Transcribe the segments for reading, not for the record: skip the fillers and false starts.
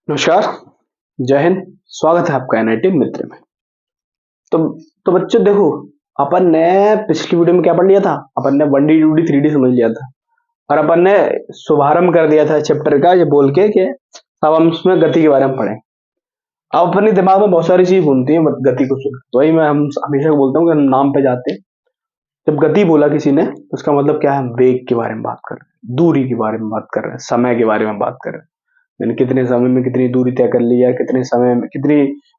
नमस्कार, जय हिंद। स्वागत है आपका एनआईटी मित्र में। तो तो बच्चों देखो, अपन ने पिछली वीडियो में क्या पढ़ लिया था? अपन ने 1D 2D 3D समझ लिया था और अपन ने शुभारंभ कर दिया था चैप्टर का ये बोल के कि अब हम उसमें गति के बारे में पढ़ें। अब अपने दिमाग में बहुत सारी चीज घूमती है गति को सुन, तो वही मैं हम हमेशा बोलता हूँ कि हम नाम पे जाते हैं। जब गति बोला किसी ने तो उसका मतलब क्या है? वेग के बारे में बात कर रहे हैं, दूरी के बारे में बात कर रहे हैं, समय के बारे में बात कर रहे हैं। मैंने कितने समय में कितनी दूरी तय कर ली है, कितने समय में कितनी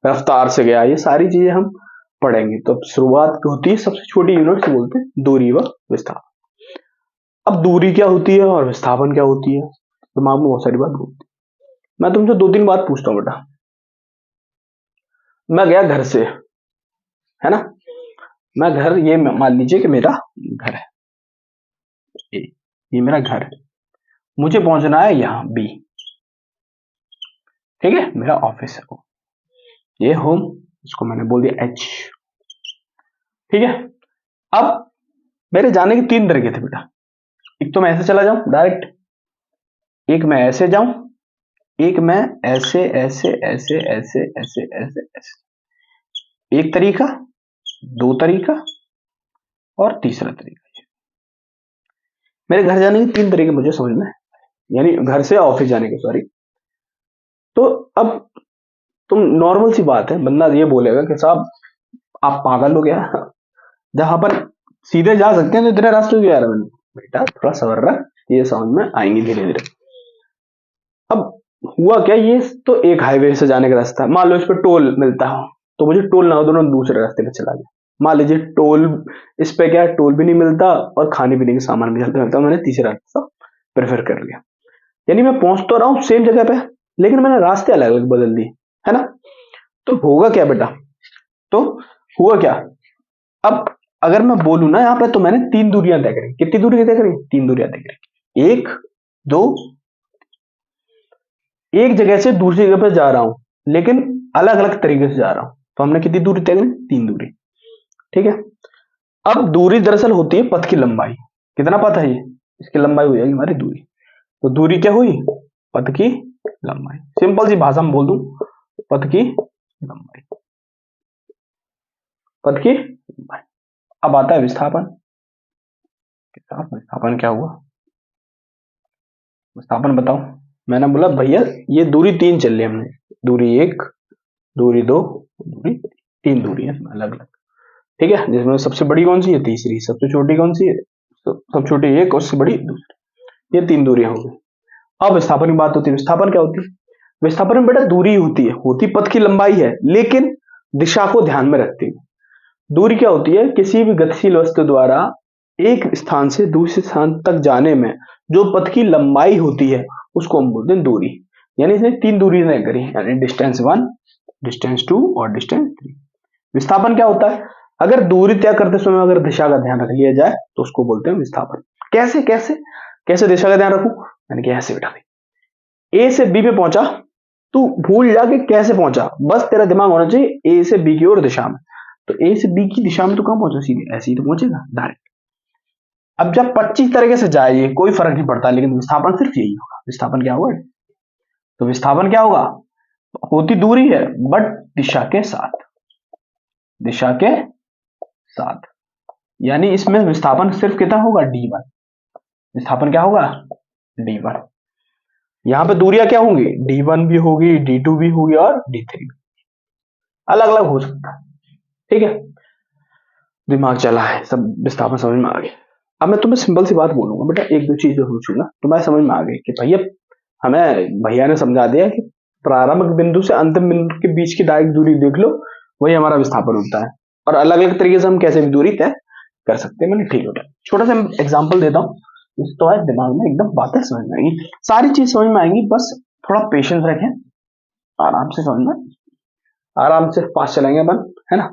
रफ्तार से गया, ये सारी चीजें हम पढ़ेंगे। तो अब शुरुआत होती है सबसे छोटी यूनिट से, बोलते हैं दूरी व विस्थापन। अब दूरी क्या होती है और विस्थापन क्या होती है, दिमाग में बहुत सारी बात होती है। मैं तुमसे दो तीन बात पूछता हूँ बेटा। मैं गया घर से, है ना? मैं घर, ये मान लीजिए कि मेरा घर है, ये मेरा घर है। मुझे पहुंचना है यहाँ बी, ठीक है? मेरा ऑफिस है वो, ये होम, इसको मैंने बोल दिया एच, ठीक है? अब मेरे जाने के तीन तरीके थे बेटा। एक तो मैं ऐसे चला जाऊं डायरेक्ट, एक मैं ऐसे जाऊं, एक मैं ऐसे ऐसे ऐसे ऐसे ऐसे ऐसे ऐसे। एक तरीका, दो तरीका और तीसरा तरीका। मेरे घर जाने के तीन तरीके मुझे समझ में, यानी घर से ऑफिस जाने के, सॉरी। तो अब तुम, नॉर्मल सी बात है, बंदा ये बोलेगा कि साहब आप पागल हो गया, जहां पर सीधे जा सकते हैं तो इतने रास्ते क्यों जा रहे हैं? बेटा थोड़ा सबर रहा, ये समझ में आएंगी धीरे धीरे। अब हुआ क्या, ये तो एक हाईवे से जाने का रास्ता है। मान लो इस पर टोल मिलता हो तो मुझे टोल ना हो, दोनों दूसरे रास्ते पे चला गया। मान लीजिए टोल, इस पे क्या है, टोल भी नहीं मिलता और खाने पीने के सामान भी जल्दी मिलता, मैंने तीसरा रास्ता प्रेफर कर लिया। यानी मैं पहुंच तो रहा हूँ सेम जगह पे, लेकिन मैंने रास्ते अलग अलग बदल दिए, है ना? तो होगा क्या बेटा, तो हुआ क्या, अब अगर मैं बोलूं ना यहाँ पे, तो मैंने तीन दूरियां तय करी। कितनी दूरी तय करी? तीन दूरियां तय करी। एक, दो, एक जगह से दूसरी जगह पे जा रहा हूं, लेकिन अलग अलग तरीके से जा रहा हूं। तो हमने कितनी दूरी तय करी? तीन दूरी, ठीक है? अब दूरी दरअसल होती है पथ की लंबाई। कितना पथ है ये, इसकी लंबाई हो जाएगी हमारी दूरी। तो दूरी क्या हुई? पथ की लंबाई। सिंपल सी भाषा में बोल दूं, पथ की लंबाई, पथ की लंबाई। अब आता है विस्थापन। विस्थापन क्या हुआ? विस्थापन बताओ। मैंने बोला भैया ये दूरी तीन चल रही, हमने दूरी एक, दूरी दो, दूरी तीन, दूरी है अलग अलग, ठीक है? जिसमें सबसे बड़ी कौन सी है? तीसरी। सबसे छोटी कौन सी है? सबसे छोटी एक और सबसे बड़ी दूसरी। ये तीन दूरियां हो गई। अब विस्थापन की बात होती है। विस्थापन क्या होती है? विस्थापन में बेटा दूरी होती पथ की लंबाई है, लेकिन दिशा को ध्यान में रखती है। दूरी क्या होती है? किसी भी गतिशील वस्तु द्वारा एक स्थान से दूसरे स्थान तक जाने में जो पथ की लंबाई होती है उसको हम बोलते हैं दूरी। यानी इसने तीन दूरी तय करी, यानी डिस्टेंस वन, डिस्टेंस टू और डिस्टेंस थ्री। विस्थापन क्या होता है? अगर दूरी तय करते समय अगर दिशा का ध्यान रख लिया जाए तो उसको बोलते हैं विस्थापन। कैसे कैसे कैसे दिशा का ध्यान रखूं? मैंने कहा ऐसे बेटा, ए से बी पे पहुंचा, तू भूल जा के कैसे पहुंचा, बस तेरा दिमाग होना चाहिए ए से बी की ओर दिशा में। तो ए से बी की दिशा में तो कहां पहुंचा? सीधे ऐसे ही तो पहुंचेगा डायरेक्ट। अब जब 25 तरीके से जाए ये कोई फर्क नहीं पड़ता, लेकिन विस्थापन सिर्फ यही होगा। विस्थापन क्या होगा? तो विस्थापन क्या होगा? होती दूरी है बट दिशा के साथ, दिशा के साथ। यानी इसमें विस्थापन सिर्फ कितना होगा? d1। विस्थापन क्या होगा? d1। यहां पे दूरियां क्या होंगी? d1 भी होगी, d2 भी होगी और d3 भी, अलग अलग हो सकता है, ठीक है? दिमाग चला है, सब विस्थापन समझ में आ गया। अब मैं तुम्हें सिंपल सी बात बोलूंगा बेटा, एक दो चीज जो पूछूंगा तुम्हारे समझ में आ गई कि भैया, हमें भैया ने समझा दिया कि प्रारंभिक बिंदु से अंतिम बिंदु के बीच की डायरेक्ट दूरी देख लो, वही हमारा विस्थापन होता है। और अलग अलग तरीके से हम कैसे भी दूरी तय कर सकते हैं। मैंने ठीक होता है, छोटा सा एग्जाम्पल देता हूँ, तो है दिमाग में एकदम बातें समझ में आएंगी, सारी चीज समझ में आएंगी। बस थोड़ा पेशेंस रखें, आराम से समझना, आराम से पास चलेंगे अपन, है ना?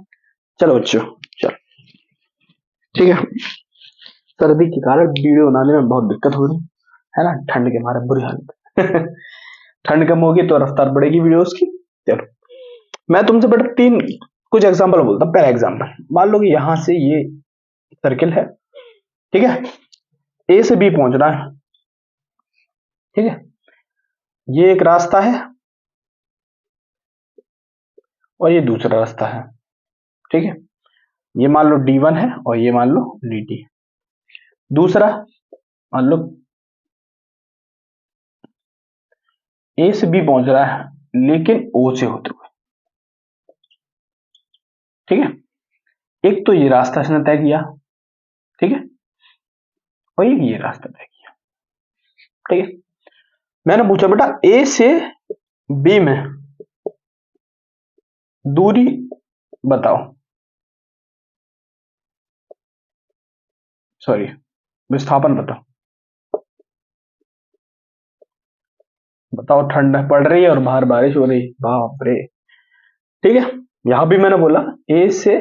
चलो बच्चों, चलो, ठीक है? सर्दी के कारण वीडियो बनाने में बहुत दिक्कत हो रही है ना, ठंड के मारे बुरी हालत। ठंड कम होगी तो रफ्तार बढ़ेगी वीडियोस की। चलो मैं तुमसे बेटा तीन कुछ एग्जांपल बोलता हूँ। पहला एग्जांपल, मान लो कि यहां से ये सर्किल है, ठीक है? ए से बी पहुंचना है, ठीक है? ये एक रास्ता है, और ये दूसरा रास्ता है। ठीक है, ये मान लो D1 है और ये मान लो DT। दूसरा मान लो A से B पहुंच रहा है लेकिन O से होते हुए। ठीक है, एक तो ये रास्ता इसने तय किया, ठीक है, और एक ये रास्ता तय किया। ठीक है, मैंने पूछा बेटा A से B में दूरी बताओ, सॉरी विस्थापन बताओ। बताओ, ठंड पड़ रही है और बाहर बारिश हो रही, बाप रे। ठीक है, यहां भी मैंने बोला A से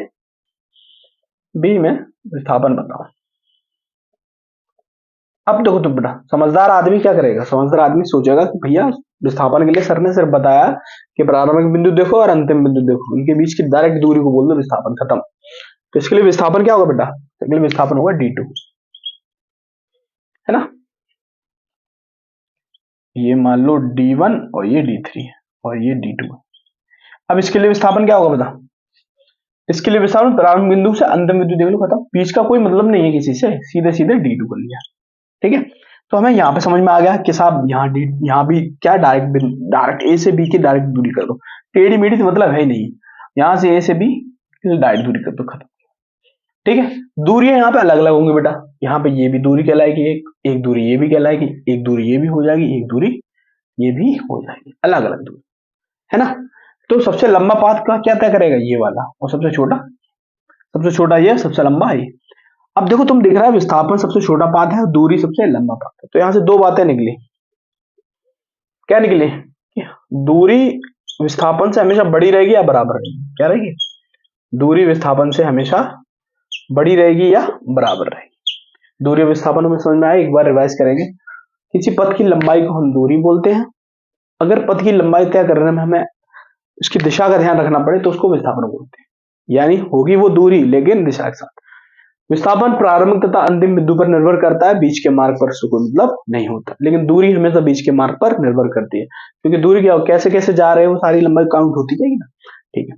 B में विस्थापन बताओ। अब देखो तुम बेटा, समझदार आदमी क्या करेगा, समझदार आदमी सोचेगा कि भैया विस्थापन के लिए सर ने सिर्फ बताया कि प्रारंभिक बिंदु देखो और अंतिम बिंदु देखो, इनके बीच की डायरेक्ट दूरी को बोल दो विस्थापन, खत्म। तो इसके लिए विस्थापन क्या होगा बेटा, इसके लिए विस्थापन होगा D2, है ना। ये मान लो D1 और ये D3 है और ये D2 है। अब इसके लिए विस्थापन क्या होगा बता, इसके लिए विस्थापन प्रारंभ बिंदु से अंतिम बिंदु देख लो, खत्म। बीच का कोई मतलब नहीं है किसी से, सीधे सीधे D2 कर लिया। ठीक है, तो हमें यहाँ पे समझ में आ गया कि साहब यहाँ भी क्या डायरेक्ट ए से बी की डायरेक्ट दूरी कर दो, टेढ़ी मेढ़ी तो मतलब है ही नहीं, यहाँ से ए से बी डायरेक्ट दूरी कर दो, खत्म। ठीक है, दूरियां यहाँ पे अलग अलग होंगी बेटा, यहाँ पे ये भी दूरी कहलाएगी, एक दूरी ये भी कहलाएगी, एक दूरी ये भी हो जाएगी, एक दूरी ये भी हो जाएगी, अलग अलग दूरी, है ना। तो सबसे लंबा पाथ का क्या तय करेगा, ये वाला, और सबसे छोटा ये, सबसे लंबा ये। अब देखो तुम दिख रहा है विस्थापन सबसे छोटा पाथ है और दूरी सबसे लंबा पाथ है, तो यहां से दो बातें निकली। क्या निकली कि दूरी विस्थापन से हमेशा बड़ी रहेगी या बराबर रहेगी, क्या रहेगी, दूरी विस्थापन से हमेशा बड़ी रहेगी या बराबर रहेगी। दूरी विस्थापन में समझ में आया, एक बार रिवाइज करेंगे। किसी पथ की लंबाई को हम दूरी बोलते हैं, अगर पथ की लंबाई तय करने में हमें उसकी दिशा का ध्यान रखना पड़े तो उसको विस्थापन बोलते हैं, यानी होगी वो दूरी लेकिन दिशा के साथ। विस्थापन प्रारंभिक तथा अंतिम बिंदु पर निर्भर करता है, बीच के मार्ग पर उसको मतलब नहीं होता, लेकिन दूरी हमेशा बीच के मार्ग पर निर्भर करती है, क्योंकि दूरी क्या हो, कैसे कैसे जा रहे हो सारी लंबाई काउंट होती जाएगी ना। ठीक है,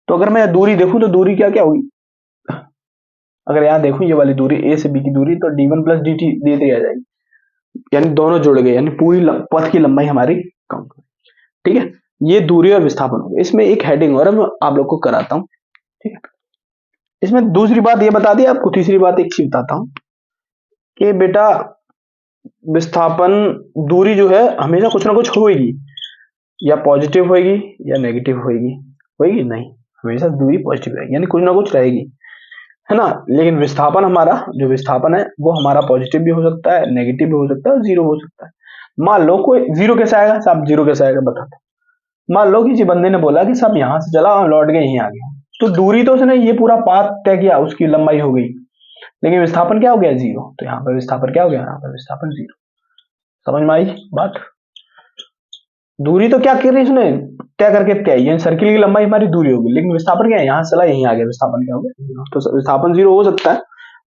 तो अगर मैं दूरी देखूं तो दूरी क्या क्या होगी, अगर यहाँ देखूं ये वाली दूरी ए से बी की दूरी, तो D1 प्लस DT दी आ जाएगी, यानी दोनों जुड़ गए, यानी पूरी पथ की लंबाई हमारी काउंट हो। ठीक है, ये दूरी और विस्थापन हो गया। इसमें एक हेडिंग और मैं आप लोग को कराता हूँ। ठीक है, इसमें दूसरी बात ये बता दी आपको, तीसरी बात एक चीज बताता हूँ कि बेटा विस्थापन दूरी जो है हमेशा कुछ ना कुछ होगी, या पॉजिटिव होगी या नेगेटिव होगी, होगी नहीं, हमेशा दूरी पॉजिटिव रहेगी, यानी कुछ ना कुछ रहेगी, है ना। लेकिन विस्थापन हमारा जो विस्थापन है वो हमारा पॉजिटिव भी हो सकता है, नेगेटिव भी हो सकता है, जीरो हो सकता है। मान लो कोई जीरो कैसे आएगा साहब, जीरो कैसे आएगा बताता। मान लो किसी बंदे ने बोला कि साहब यहाँ से चला और लौट के यहीं आ गया, तो दूरी तो उसने ये पूरा पाथ तय किया, उसकी लंबाई हो गई, लेकिन विस्थापन क्या हो गया, जीरो। तो यहाँ पर विस्थापन क्या हो गया, यहाँ पर विस्थापन जीरो। समझ में आई बात, दूरी तो क्या करी उसने तय करके तय, यानी सर्किल की लंबाई हमारी दूरी होगी, लेकिन विस्थापन क्या है, यहाँ चला यहीं आ गया, विस्थापन क्या हो गया, तो विस्थापन जीरो हो सकता है,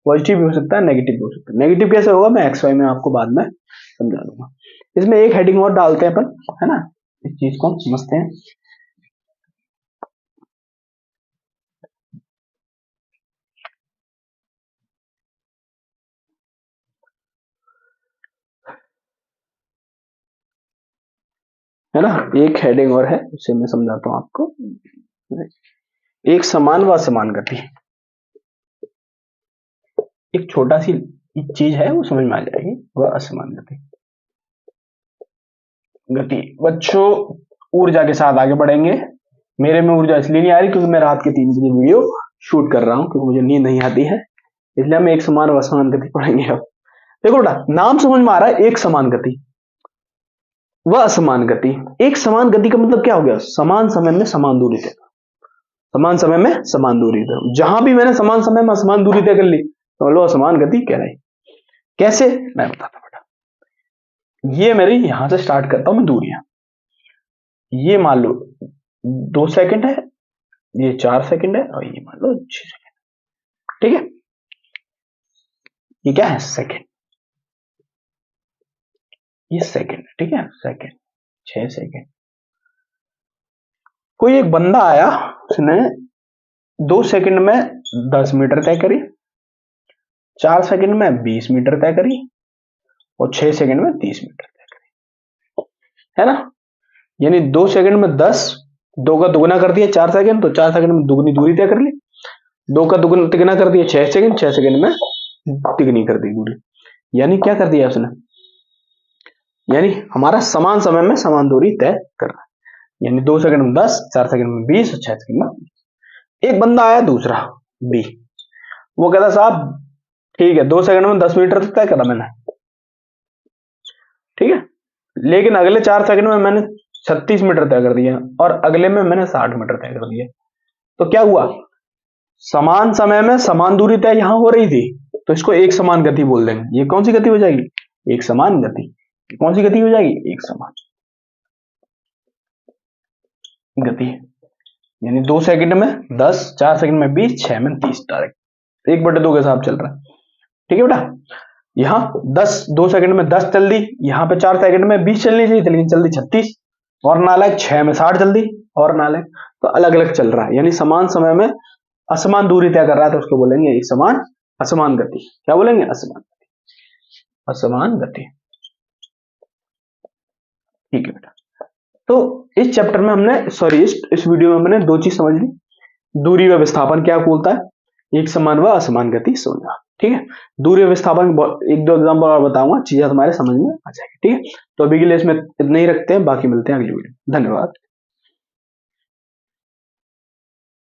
पॉजिटिव भी हो सकता है, नेगेटिव भी हो सकता है। नेगेटिव कैसे होगा मैं XY में आपको बाद में समझा दूंगा। इसमें एक हेडिंग और डालते हैं अपन, है ना, इस चीज को हम समझते हैं। है ना, एक हेडिंग और है, उसे मैं समझाता हूँ आपको। एक समान व असमान गति, एक छोटा सी चीज है वो समझ में आ जाएगी, वह असमान गति। गति बच्चों ऊर्जा के साथ आगे बढ़ेंगे। मेरे में ऊर्जा इसलिए नहीं आ रही क्योंकि मैं रात के 3 बजे वीडियो शूट कर रहा हूँ, क्योंकि मुझे नींद नहीं आती है, इसलिए हम एक समान व असमान गति पढ़ेंगे। अब देखो बेटा, नाम समझ में आ रहा है, एक समान गति व असमान गति। एक समान गति का मतलब क्या हो गया, समान समय में समान दूरी तय, समान समय में समान दूरी तय। जहां भी मैंने समान समय में समान दूरी तय कर ली तो लो असमान गति कहलाई। कैसे, मैं बताता बेटा, ये मेरी यहां से स्टार्ट करता हूं मैं दूरियां, ये मान लो 2 सेकंड है, ये 4 सेकंड है, और ये मान लो 6 सेकंड। ठीक है, ये क्या है, सेकंड, ये सेकंड, ठीक है, सेकंड, 6 सेकंड। कोई एक बंदा आया उसने 2 सेकंड में 10 मीटर तय करी, 4 सेकंड में 20 मीटर तय करी और 6 सेकंड में 30 मीटर तय करी, है ना। यानी 2 सेकंड में 10, 2 का दुगुना कर दिया 4 सेकंड, तो 4 सेकंड में दुगनी दूरी तय कर ली। 2 का दुगुना तिगुना कर दिया 6 सेकंड, 6 सेकंड में तिगनी कर दी दूरी। यानी क्या कर दिया उसने, यानी हमारा समान समय में समान दूरी तय कर रहा है। यानी 2 सेकंड में 10, 4 सेकंड में 20 और 6 सेकंड में 20। एक बंदा आया दूसरा बी, वो कहता साहब ठीक है 2 सेकंड में 10 मीटर तय करा मैंने, ठीक है, लेकिन अगले 4 सेकंड में मैंने 36 मीटर तय कर दिया और अगले में मैंने 60 मीटर तय कर दिया। तो क्या हुआ, समान समय में समान दूरी तय यहां हो रही थी, तो इसको एक समान गति बोल देंगे। ये कौन सी गति हो जाएगी, एक समान गति। कौन सी गति हो जाएगी, एक समान गति। यानी 2 सेकंड में 10, 4 सेकंड में 20, 6 में 30 डायरेक्ट 1/2 के हिसाब चल रहा है, ठीक है बेटा। यहाँ 2 सेकंड में 10 चल दी, यहाँ पे 4 सेकंड में 20 चलनी चाहिए थी, लेकिन चल दी 36, और नालायक 6 में 60 चल दी, और नालायक। तो अलग अलग चल रहा है, यानी समान समय में असमान दूरी तय कर रहा है, तो उसको बोलेंगे एक समान असमान गति। क्या बोलेंगे, असमान गति, असमान गति, ठीक है बेटा। तो इस चैप्टर में हमने इस वीडियो में हमने 2 चीज समझ ली, दूरी व विस्थापन क्या बोलता है, एक समान व असमान गति समझना, ठीक है। दूरी व विस्थापन 1-2 एग्जाम्पल और बताऊंगा, चीजें तुम्हारे समझ में आ जाएगी, ठीक है। तो अभी के लिए इसमें इतना ही रखते हैं, बाकी मिलते हैं अगली वीडियो में। धन्यवाद।